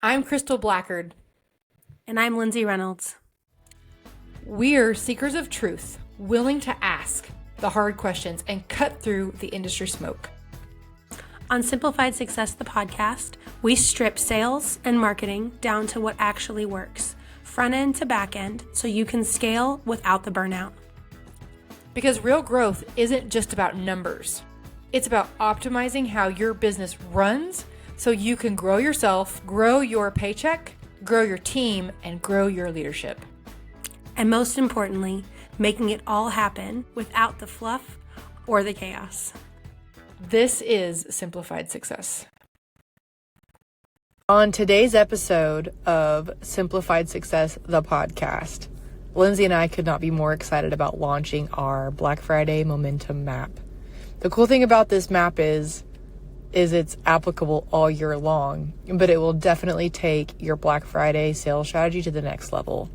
I'm Krystal Blackard. And I'm Lindsay Reynolds. We're seekers of truth, willing to ask the hard questions and cut through the industry smoke. On Simplified Success, the podcast, we strip sales and marketing down to what actually works, front end to back end, so you can scale without the burnout. Because real growth isn't just about numbers. It's about optimizing how your business runs so you can grow yourself, grow your paycheck, grow your team, and grow your leadership. And most importantly, making it all happen without the fluff or the chaos. This is Simplified Success. On today's episode of Simplified Success, the podcast, Lindsay and I could not be more excited about launching our Black Friday Momentum Map. The cool thing about this map is it's applicable all year long, but it will definitely take your Black Friday sales strategy to the next level.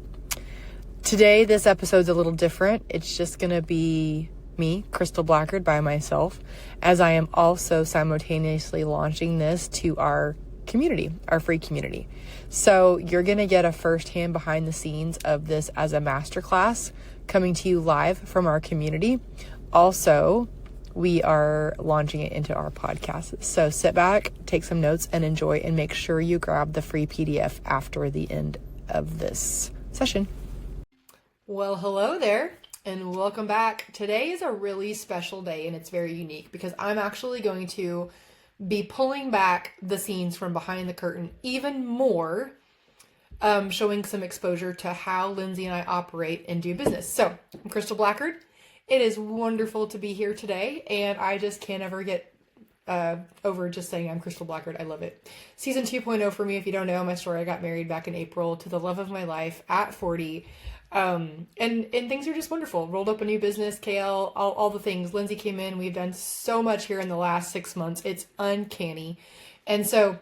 Today, this episode's a little different. It's just going to be me, Krystal Blackard, by myself, as I am also simultaneously launching this to our community, our free community. So you're going to get a firsthand behind the scenes of this as a masterclass coming to you live from our community. Also, we are launching it into our podcast. So sit back, take some notes, and enjoy, and make sure you grab the free PDF after the end of this session. Well, hello there, and welcome back. Today is a really special day, and it's very unique because I'm actually going to be pulling back the scenes from behind the curtain even more, showing some exposure to how Lindsay and I operate and do business. So, I'm Krystal Blackard. It is wonderful to be here today, and I just can't ever get over just saying I'm Krystal Blackard. I love it. Season 2.0 for me, if you don't know my story, I got married back in April to the love of my life at 40. And things are just wonderful. Rolled up a new business, KL, all the things. Lindsay came in. We've done so much here in the last 6 months. It's uncanny. And so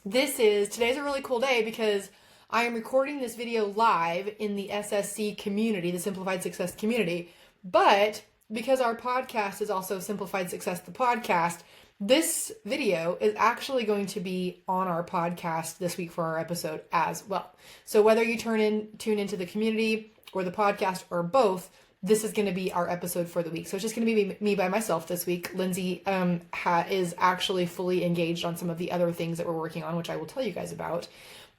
today's a really cool day because I am recording this video live in the SSC community, the Simplified Success community. But because our podcast is also Simplified Success, the podcast, this video is actually going to be on our podcast this week for our episode as well. So whether you tune into the community or the podcast or both, this is going to be our episode for the week. So it's just going to be me by myself this week. Lindsay is actually fully engaged on some of the other things that we're working on, which I will tell you guys about.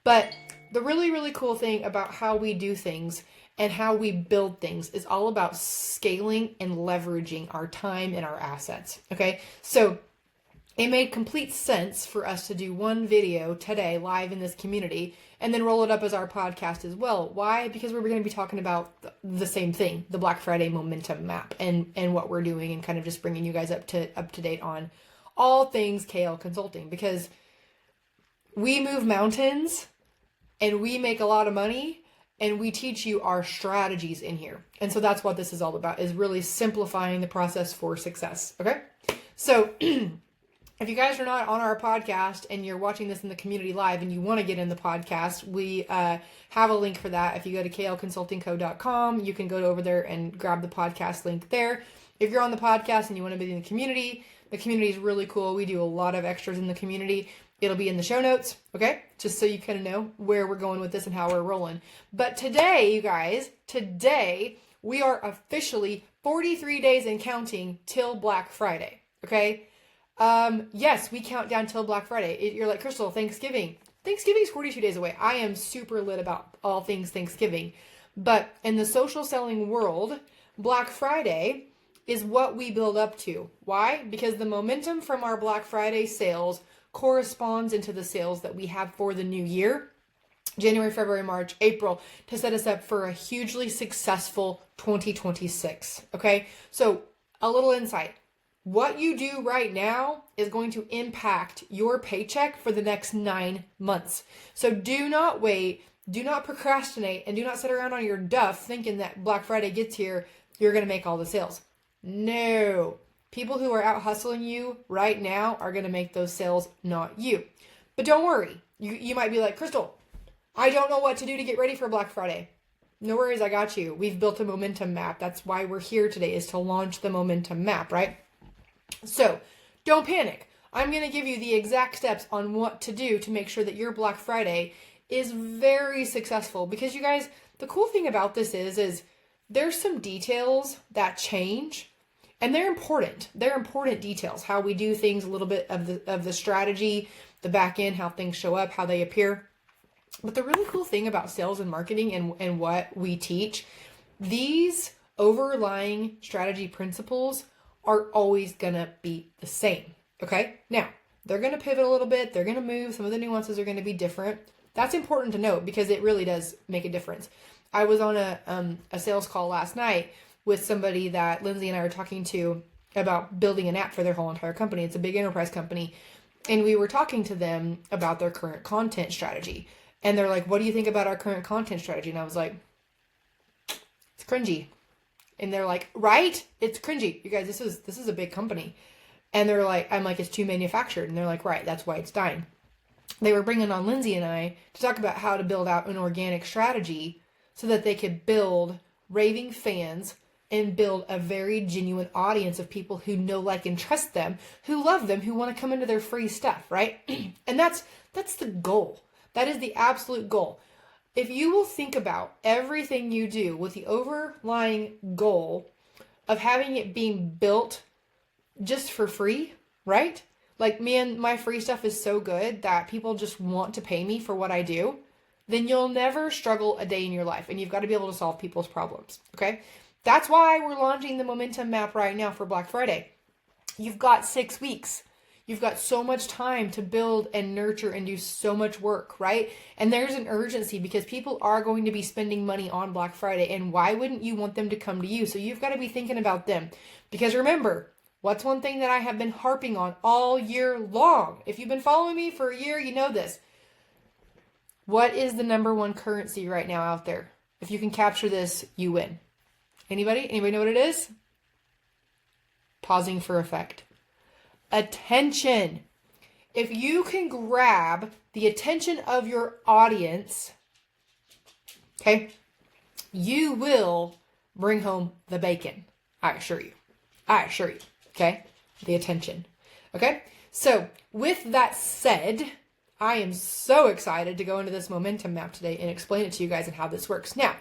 But the really, really cool thing about how we do things and how we build things is all about scaling and leveraging our time and our assets. Okay, so it made complete sense for us to do one video today live in this community and then roll it up as our podcast as well. Why? Because we're going to be talking about the same thing, the Black Friday Momentum Map and what we're doing, and kind of just bringing you guys up to date on all things KL Consulting, because we move mountains and we make a lot of money and we teach you our strategies in here. And so that's what this is all about, is really simplifying the process for success. Okay. So if you guys are not on our podcast and you're watching this in the community live and you want to get in the podcast, we have a link for that. If you go to klconsultingco.com, you can go over there and grab the podcast link there. If you're on the podcast and you want to be in the community is really cool. We do a lot of extras in the community. It'll be in the show notes, okay? Just so you kind of know where we're going with this and how we're rolling. But today, you guys, we are officially 43 days and counting till Black Friday, okay? Yes, we count down till Black Friday. You're like, Krystal, Thanksgiving. Thanksgiving's 42 days away. I am super lit about all things Thanksgiving. But in the social selling world, Black Friday is what we build up to. Why? Because the momentum from our Black Friday sales corresponds into the sales that we have for the new year, January, February, March, April, to set us up for a hugely successful 2026. Okay. So a little insight. What you do right now is going to impact your paycheck for the next 9 months. So do not wait, do not procrastinate, and do not sit around on your duff thinking that Black Friday gets here, you're going to make all the sales. No. People who are out hustling you right now are going to make those sales, not you. But don't worry. You might be like, Krystal, I don't know what to do to get ready for Black Friday. No worries, I got you. We've built a momentum map. That's why we're here today, is to launch the momentum map, right? So don't panic. I'm going to give you the exact steps on what to do to make sure that your Black Friday is very successful. Because you guys, the cool thing about this is there's some details that change, and they're important. They're important details, how we do things, a little bit of the strategy, the back end, how things show up, how they appear. But the really cool thing about sales and marketing and what we teach, these overlying strategy principles are always going to be the same. Okay. Now, they're going to pivot a little bit. They're going to move. Some of the nuances are going to be different. That's important to note because it really does make a difference. I was on a sales call last night with somebody that Lindsay and I were talking to about building an app for their whole entire company. It's a big enterprise company. And we were talking to them about their current content strategy. And they're like, what do you think about our current content strategy? And I was like, it's cringy. And they're like, right? It's cringy. You guys, this is a big company. And they're like, I'm like, it's too manufactured. And they're like, right, that's why it's dying. They were bringing on Lindsay and I to talk about how to build out an organic strategy so that they could build raving fans and build a very genuine audience of people who know, like, and trust them, who love them, who want to come into their free stuff, right? And that's the goal. That is the absolute goal. If you will think about everything you do with the overlying goal of having it being built just for free, right? Like, man, my free stuff is so good that people just want to pay me for what I do, then you'll never struggle a day in your life. And you've got to be able to solve people's problems, okay? That's why we're launching the Momentum Map right now for Black Friday. You've got 6 weeks. You've got so much time to build and nurture and do so much work, right? And there's an urgency because people are going to be spending money on Black Friday. And why wouldn't you want them to come to you? So you've got to be thinking about them. Because remember, what's one thing that I have been harping on all year long? If you've been following me for a year, you know this. What is the number one currency right now out there? If you can capture this, you win. Anybody? Anybody know what it is? Pausing for effect. Attention. If you can grab the attention of your audience, okay, you will bring home the bacon. I assure you. Okay? The attention. Okay? So, with that said, I am so excited to go into this momentum map today and explain it to you guys and how this works. Now,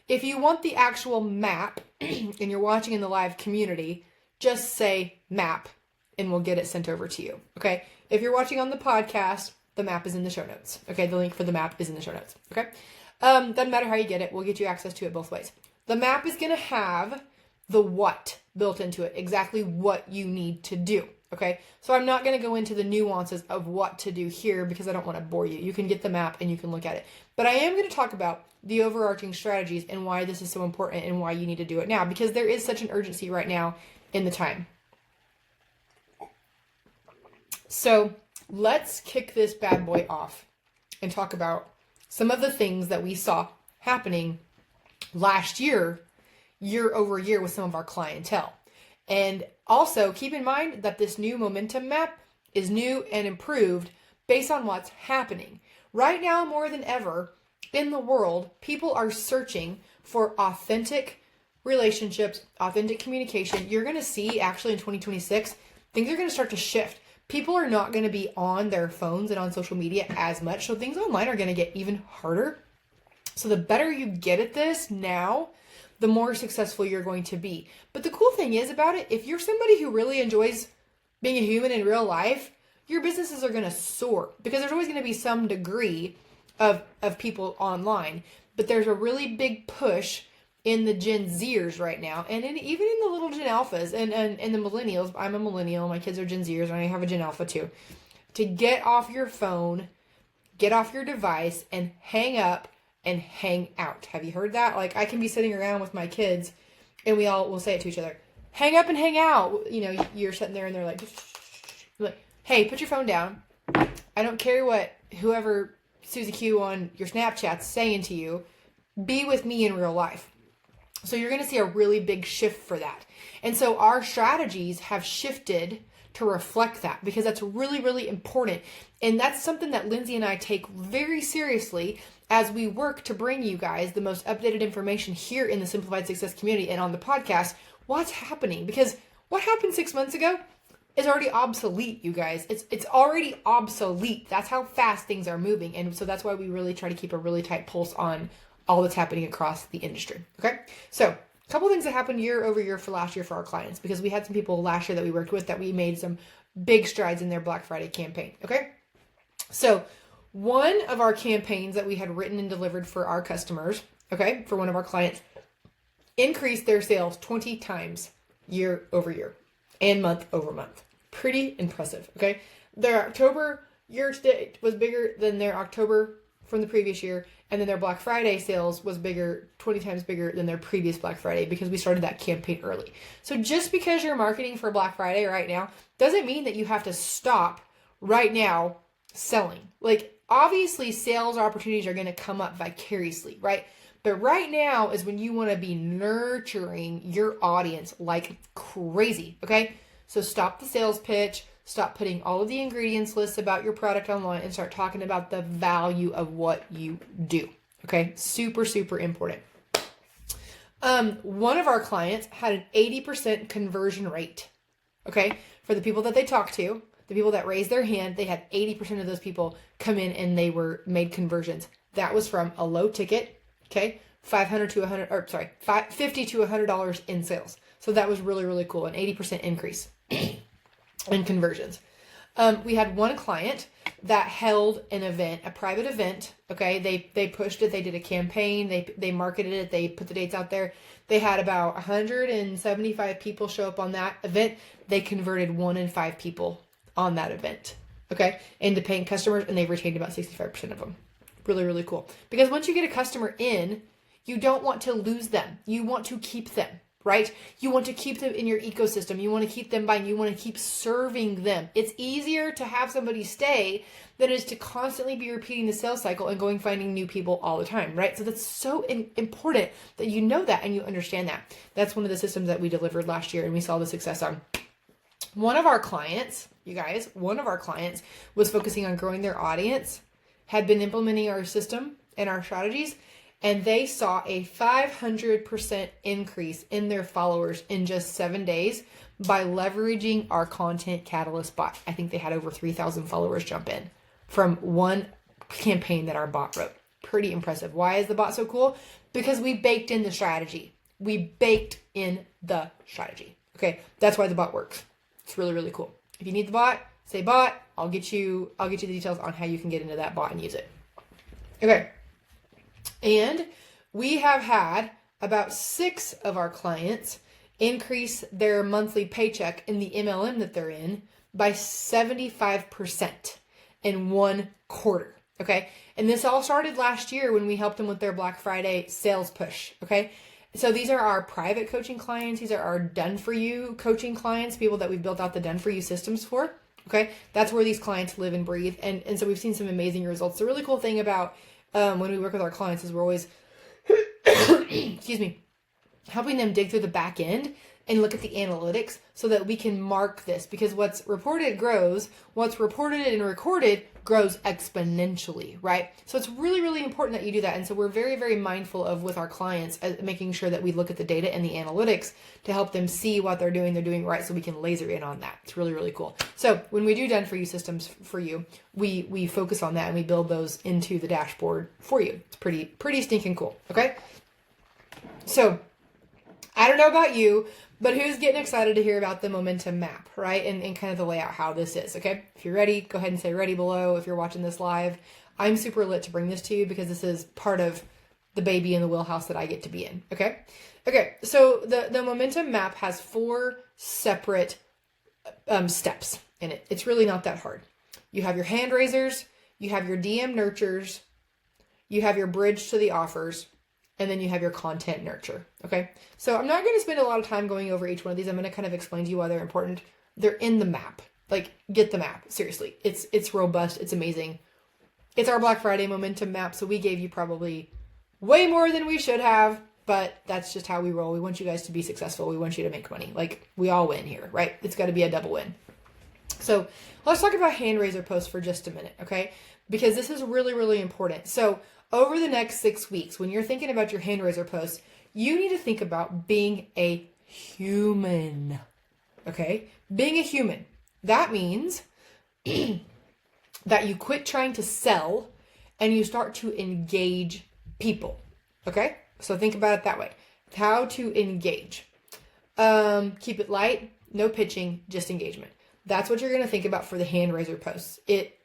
if you want the actual map and you're watching in the live community, just say map and we'll get it sent over to you. Okay? If you're watching on the podcast, the map is in the show notes. Okay? The link for the map is in the show notes. Okay? Doesn't matter how you get it. We'll get you access to it both ways. The map is going to have the what built into it, exactly what you need to do. Okay, so I'm not going to go into the nuances of what to do here because I don't want to bore you. You can get the map and you can look at it. But I am going to talk about the overarching strategies and why this is so important and why you need to do it now, because there is such an urgency right now in the time. So let's kick this bad boy off and talk about some of the things that we saw happening last year over year with some of our clientele. And also keep in mind that this new momentum map is new and improved based on what's happening. Right now, more than ever in the world, people are searching for authentic relationships, authentic communication. You're going to see actually in 2026, things are going to start to shift. People are not going to be on their phones and on social media as much. So things online are going to get even harder. So the better you get at this now, the more successful you're going to be. But the cool thing is about it, if you're somebody who really enjoys being a human in real life, your businesses are going to soar because there's always going to be some degree of people online. But there's a really big push in the Gen Zers right now, and even in the little Gen Alphas and the millennials. I'm a millennial, my kids are Gen Zers, and I have a Gen Alpha too. To get off your phone, get off your device, and hang up and hang out. Have you heard that? Like, I can be sitting around with my kids and we all will say it to each other. Hang up and hang out. You know, you're sitting there and they're like, hey, put your phone down. I don't care what whoever Susie Q on your Snapchat's saying to you. Be with me in real life. So you're going to see a really big shift for that. And so our strategies have shifted to reflect that because that's really, really important. And that's something that Lindsay and I take very seriously as we work to bring you guys the most updated information here in the Simplified Success community and on the podcast, what's happening. Because what happened 6 months ago? is already obsolete, you guys. It's already obsolete. That's how fast things are moving. And so that's why we really try to keep a really tight pulse on all that's happening across the industry. Okay. So a couple things that happened year over year for last year for our clients, because we had some people last year that we worked with that we made some big strides in their Black Friday campaign. Okay. So one of our campaigns that we had written and delivered for our customers, okay, for one of our clients, increased their sales 20 times year over year and month over month. Pretty impressive, okay? Their October year to date was bigger than their October from the previous year, and then their Black Friday sales was bigger, 20 times bigger than their previous Black Friday, because we started that campaign early. So just because you're marketing for Black Friday right now doesn't mean that you have to stop right now selling. Like, obviously sales opportunities are going to come up vicariously, right? But right now is when you want to be nurturing your audience like crazy, okay? So stop the sales pitch, stop putting all of the ingredients lists about your product online, and start talking about the value of what you do, okay? Super, super important. One of our clients had an 80% conversion rate, okay? For the people that they talked to, the people that raised their hand, they had 80% of those people come in and they were made conversions. That was from a low ticket, okay, $50 to $100 in sales. So that was really, really cool. An 80% increase in conversions. We had one client that held an event, a private event. Okay. They pushed it. They did a campaign. They marketed it. They put the dates out there. They had about 175 people show up on that event. They converted 1 in 5 people on that event. Okay. Into paying customers, and they retained about 65% of them. Really, really cool. Because once you get a customer in, you don't want to lose them. You want to keep them, right? You want to keep them in your ecosystem. You want to keep them buying. You want to keep serving them. It's easier to have somebody stay than it is to constantly be repeating the sales cycle and going finding new people all the time, right? So that's so important that you know that and you understand that. That's one of the systems that we delivered last year and we saw the success on. One of our clients, you guys, was focusing on growing their audience, had been implementing our system and our strategies, and they saw a 500% increase in their followers in just 7 days by leveraging our Content Catalyst bot. I think they had over 3,000 followers jump in from one campaign that our bot wrote. Pretty impressive. Why is the bot so cool? Because we baked in the strategy. Okay, that's why the bot works. It's really, really cool. If you need the bot, say bot. I'll get you the details on how you can get into that bot and use it. Okay. And we have had about 6 of our clients increase their monthly paycheck in the MLM that they're in by 75% in 1 quarter. Okay. And this all started last year when we helped them with their Black Friday sales push. Okay. So these are our private coaching clients. These are our done for you coaching clients, people that we've built out the done for you systems for. Okay. That's where these clients live and breathe. And so we've seen some amazing results. The really cool thing about when we work with our clients is we're always, helping them dig through the back end and look at the analytics so that we can mark this, because what's reported grows, what's reported and recorded grows exponentially, right? So it's really, really important that you do that. And so we're very, very mindful of with our clients, making sure that we look at the data and the analytics to help them see what they're doing right, so we can laser in on that. It's really, really cool. So when we do done for you systems for you, we focus on that and we build those into the dashboard for you. It's pretty stinking cool. Okay. So I don't know about you, but who's getting excited to hear about the momentum map, right? And kind of the layout, how this is, okay? If you're ready, go ahead and say ready below if you're watching this live. I'm super lit to bring this to you because this is part of the baby in the wheelhouse that I get to be in, okay? Okay, so the momentum map has 4 separate steps in it. It's really not that hard. You have your hand raisers, you have your DM nurtures, you have your bridge to the offers, and then you have your content nurture. Okay. So I'm not going to spend a lot of time going over each one of these. I'm going to kind of explain to you why they're important. They're in the map. Like, get the map. Seriously. It's robust. It's amazing. It's our Black Friday momentum map. So we gave you probably way more than we should have, but that's just how we roll. We want you guys to be successful. We want you to make money. Like, we all win here, right? It's got to be a double win. So let's talk about hand raiser posts for just a minute. Okay. Because this is really, really important. So over the next 6 weeks, when you're thinking about your hand raiser posts, you need to think about being a human, okay? Being a human. That means that you quit trying to sell and you start to engage people. Okay? So think about it that way. How to engage. Keep it light, no pitching, just engagement. That's what you're going to think about for the hand raiser posts. It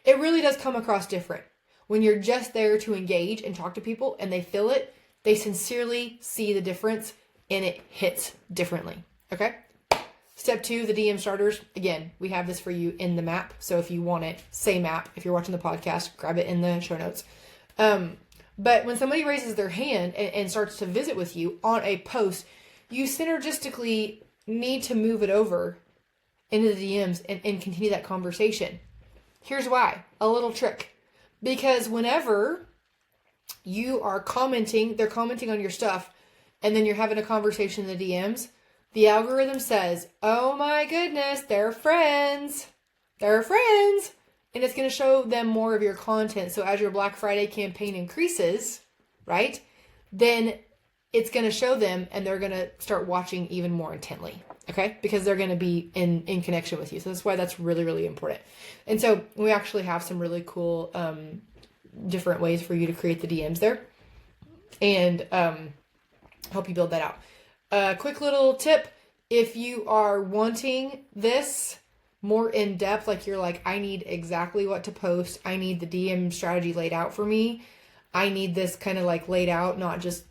really does come across different. When you're just there to engage and talk to people and they feel it, they sincerely see the difference and it hits differently. Okay? Step 2, the DM starters. Again, we have this for you in the map. So if you want it, say map. If you're watching the podcast, grab it in the show notes. But when somebody raises their hand and starts to visit with you on a post, you synergistically need to move it over into the DMs and continue that conversation. Here's why. A little trick. Because whenever you are commenting, they're commenting on your stuff, and then you're having a conversation in the DMs, the algorithm says, oh my goodness, they're friends. They're friends. And it's going to show them more of your content. So as your Black Friday campaign increases, right, then it's going to show them and they're going to start watching even more intently. Okay? Because they're going to be in connection with you. So that's why that's really, really important. And so we actually have some really cool different ways for you to create the DMs there and help you build that out. Quick little tip. If you are wanting this more in depth, like you're like, I need exactly what to post. I need the DM strategy laid out for me. I need this kind of like laid out, not just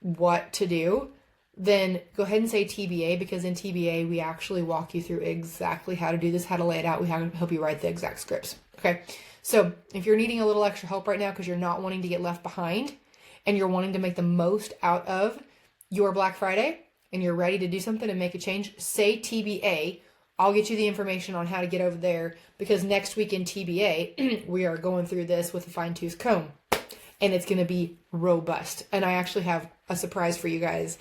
what to do. Then go ahead and say TBA, because in TBA, we actually walk you through exactly how to do this, how to lay it out. We help you write the exact scripts. Okay. So if you're needing a little extra help right now, because you're not wanting to get left behind and you're wanting to make the most out of your Black Friday and you're ready to do something and make a change, say TBA. I'll get you the information on how to get over there, because next week in TBA, we are going through this with a fine-tooth comb and it's going to be robust. And I actually have a surprise for you guys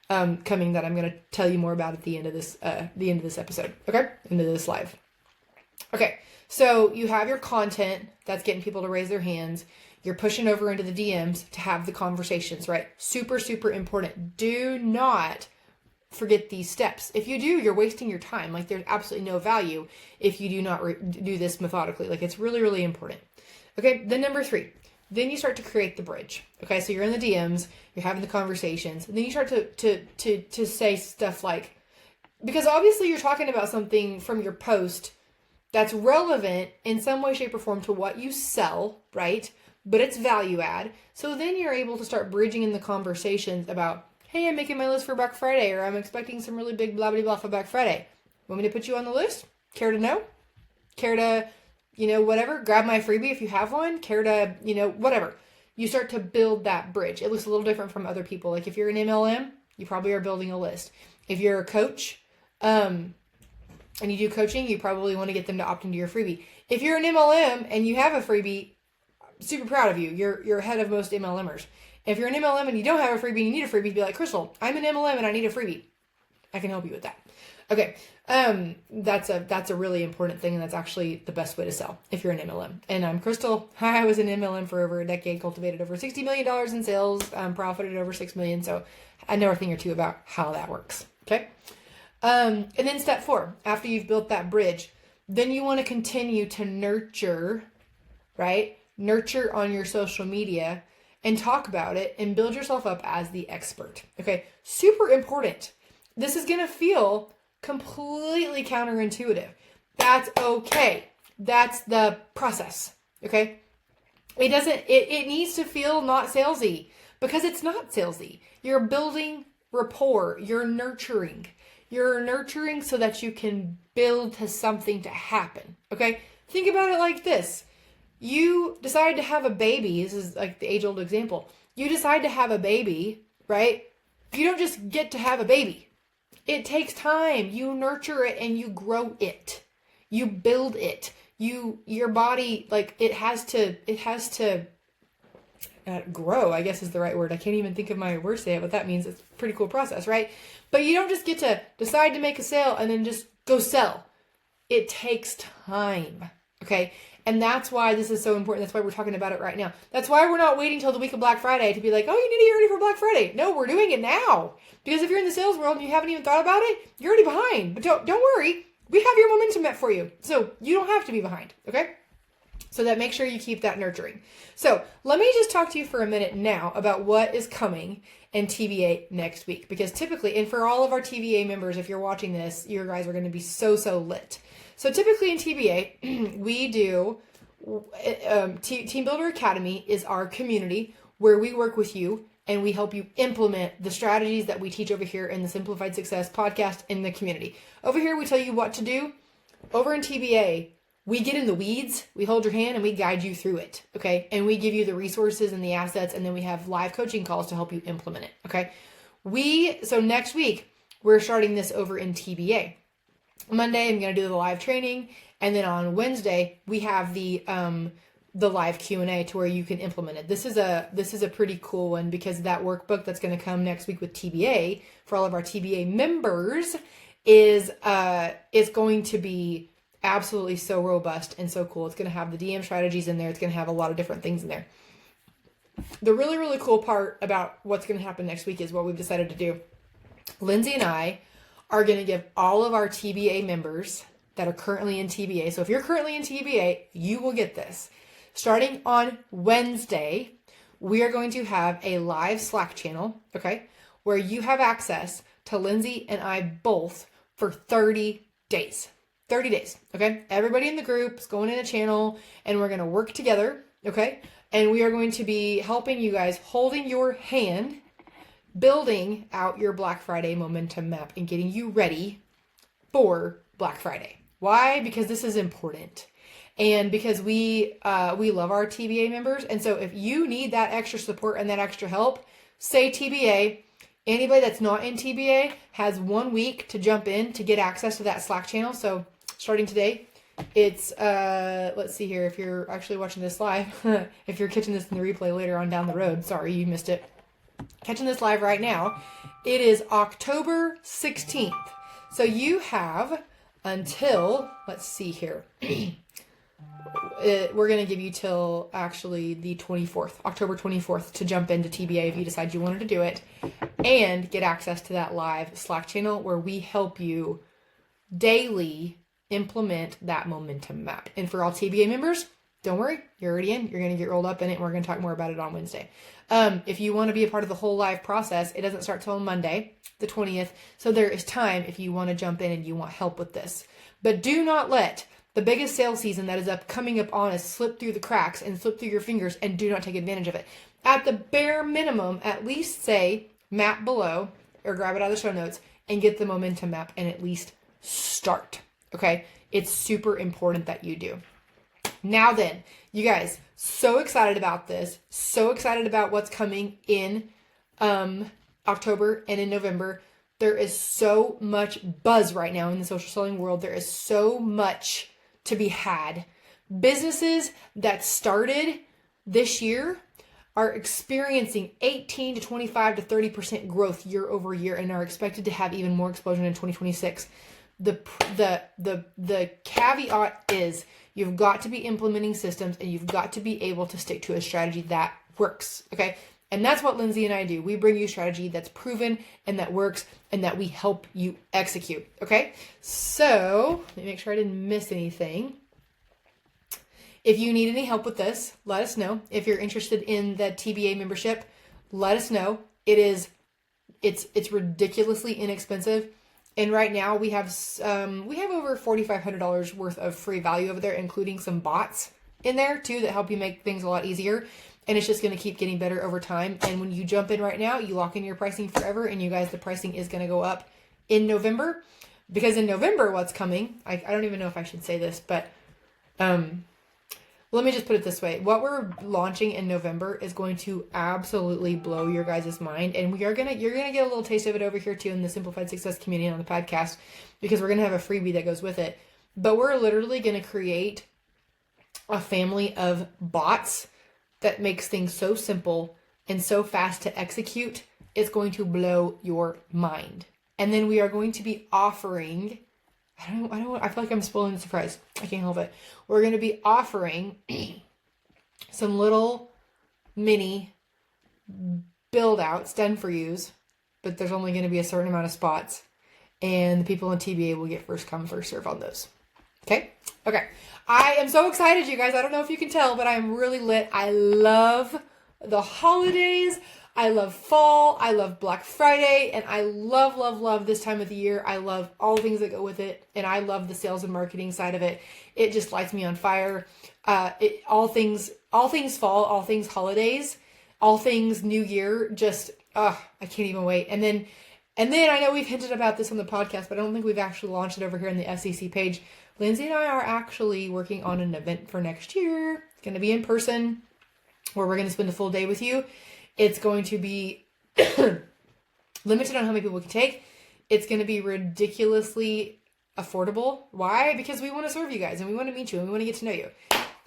coming that I'm going to tell you more about at the end of this episode. Okay. Into this live. Okay. So you have your content that's getting people to raise their hands. You're pushing over into the DMs to have the conversations, right? Super, super important. Do not forget these steps. If you do, you're wasting your time. Like, there's absolutely no value if you do not do this methodically. Like, it's really, really important. Okay. Then number 3, then you start to create the bridge. Okay. So you're in the DMs, you're having the conversations, and then you start to say stuff like, because obviously you're talking about something from your post that's relevant in some way, shape, or form to what you sell, right? But it's value add. So then you're able to start bridging in the conversations about, hey, I'm making my list for Black Friday, or I'm expecting some really big blah, blah, blah for Black Friday. Want me to put you on the list? Care to know? Care to, whatever? Grab my freebie if you have one? Care to, whatever. You start to build that bridge. It looks a little different from other people. Like if you're an MLM, you probably are building a list. If you're a coach, and you do coaching, you probably want to get them to opt into your freebie. If you're an MLM and you have a freebie, super proud of you. You're ahead of most MLMers. If you're an MLM and you don't have a freebie and you need a freebie, be like, Krystal, I'm an MLM and I need a freebie. I can help you with that. Okay. That's a really important thing, and that's actually the best way to sell if you're an MLM. And I'm Krystal. I was an MLM for over a decade, cultivated over $60 million in sales, profited over $6 million. So I know a thing or two about how that works. Okay. And then step 4, after you've built that bridge, then you want to continue to nurture, right? Nurture on your social media and talk about it and build yourself up as the expert. Okay. Super important. This is going to feel completely counterintuitive. That's okay. That's the process. Okay. It needs to feel not salesy, because it's not salesy. You're building rapport. You're nurturing so that you can build to something to happen. Okay. Think about it like this. You decide to have a baby. This is like the age-old example. You decide to have a baby, right? You don't just get to have a baby. It takes time. You nurture it and you grow it. You build it. Your body, like, it has to grow, I guess is the right word. I can't even think of my words today, but that means it's a pretty cool process, right? But you don't just get to decide to make a sale and then just go sell. It takes time. Okay. And that's why this is so important. That's why we're talking about it right now. That's why we're not waiting till the week of Black Friday to be like, oh, you need to get ready for Black Friday. No, we're doing it now. Because if you're in the sales world and you haven't even thought about it, you're already behind. But don't worry. we have your momentum map for you. So you don't have to be behind, okay? So that make sure you keep that nurturing. So let me just talk to you for a minute now about what is coming in TBA next week. Because typically, and for all of our TBA members, if you're watching this, you guys are going to be so lit. So typically in TBA, we do, Team Builder Academy is our community where we work with you and we help you implement the strategies that we teach over here in the Simplified Success podcast in the community. Over here, we tell you what to do. Over in TBA, we get in the weeds, we hold your hand, and we guide you through it, okay? And we give you the resources and the assets, and then we have live coaching calls to help you implement it, okay? So next week, we're starting this over in TBA. Monday, I'm going to do the live training, and then on Wednesday, we have the live Q&A to where you can implement it. This is a pretty cool one because that workbook that's going to come next week with TBA for all of our TBA members is going to be absolutely so robust and so cool. It's going to have the DM strategies in there. It's going to have a lot of different things in there. The really, really cool part about what's going to happen next week is what we've decided to do. Lindsay and I are going to give all of our TBA members that are currently in TBA. So if you're currently in TBA, you will get this. Starting on Wednesday, we are going to have a live Slack channel, okay, where you have access to Lindsay and I both for 30 days. 30 days, okay? Everybody in the group is going in a channel and we're going to work together, okay? And we are going to be helping you guys, holding your hand, building out your Black Friday momentum map and getting you ready for Black Friday. Why? Because this is important. And because we love our TBA members. And so if you need that extra support and that extra help, say TBA. Anybody that's not in TBA has 1 week to jump in to get access to that Slack channel. So starting today, it's, let's see here, if you're actually watching this live, if you're catching this in the replay later on down the road, sorry, you missed it. Catching this live right now, it is October 16th. So you have until, let's see here, we're going to give you till actually the 24th, October 24th to jump into TBA if you decide you wanted to do it and get access to that live Slack channel where we help you daily implement that momentum map. And for all TBA members, don't worry, you're already in. You're going to get rolled up in it, and we're going to talk more about it on Wednesday. If you want to be a part of the whole live process, it doesn't start till Monday, the 20th. So there is time if you want to jump in and you want help with this. But do not let the biggest sales season that is coming up on us slip through the cracks and slip through your fingers, and do not take advantage of it. At the bare minimum, at least say map below or grab it out of the show notes and get the momentum map and at least start. Okay, it's super important that you do. Now then, you guys, so excited about this, so excited about what's coming in October and in November. There is so much buzz right now in the social selling world. There is so much to be had. Businesses that started this year are experiencing 18 to 25 to 30% growth year over year and are expected to have even more explosion in 2026. The caveat is you've got to be implementing systems and you've got to be able to stick to a strategy that works, okay? And that's what Lindsay and I do. We bring you strategy that's proven and that works and that we help you execute, okay? So let me make sure I didn't miss anything. If you need any help with this, let us know. If you're interested in the TBA membership, let us know. It's ridiculously inexpensive. And right now we have over $4,500 worth of free value over there, including some bots in there too that help you make things a lot easier. And it's just going to keep getting better over time. And when you jump in right now, you lock in your pricing forever. And you guys, the pricing is going to go up in November, because in November, what's coming, I don't even know if I should say this, but let me just put it this way. What we're launching in November is going to absolutely blow your guys' mind. And you're going to get a little taste of it over here too in the Simplified Success community on the podcast, because we're going to have a freebie that goes with it. But we're literally going to create a family of bots that makes things so simple and so fast to execute. It's going to blow your mind. And then we are going to be offering, I feel like I'm spoiling the surprise. I can't help it. We're going to be offering some little mini build outs done for yous, but there's only going to be a certain amount of spots. and the people in TBA will get first come, first serve on those. Okay. I am so excited, you guys. I don't know if you can tell, but I'm really lit. I love the holidays. I love fall. I love Black Friday. And I love this time of the year. I love all the things that go with it. And I love the sales and marketing side of it. It just lights me on fire. All things fall, all things holidays, all things New Year. Just, I can't even wait. And then I know we've hinted about this on the podcast, but I don't think we've actually launched it over here on the SEC page. Lindsay and I are actually working on an event for next year. It's going to be in person, where we're going to spend a full day with you. It's going to be limited on how many people we can take. It's going to be ridiculously affordable. Why? Because we want to serve you guys, and we want to meet you, and we want to get to know you.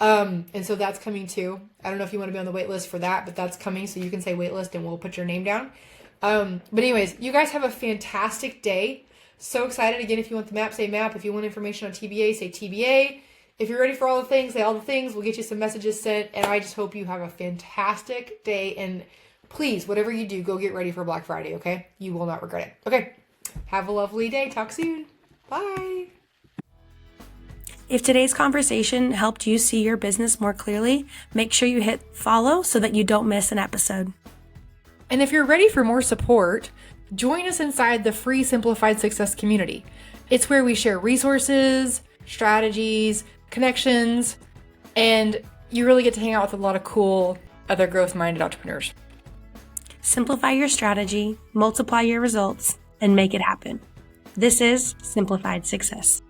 And so that's coming too. I don't know if you want to be on the wait list for that, but that's coming. So you can say wait list and we'll put your name down. But anyways, you guys have a fantastic day. So excited. Again, if you want the map, say map. If you want information on TBA, say TBA. If you're ready for all the things, say all the things. We'll get you some messages sent. And I just hope you have a fantastic day. And please, whatever you do, go get ready for Black Friday, okay? You will not regret it. Okay. Have a lovely day. Talk soon. Bye. If today's conversation helped you see your business more clearly, make sure you hit follow so that you don't miss an episode. And if you're ready for more support, join us inside the free Simplified Success community. It's where we share resources, strategies, connections, and you really get to hang out with a lot of cool other growth-minded entrepreneurs. Simplify your strategy, multiply your results, and make it happen. This is Simplified Success.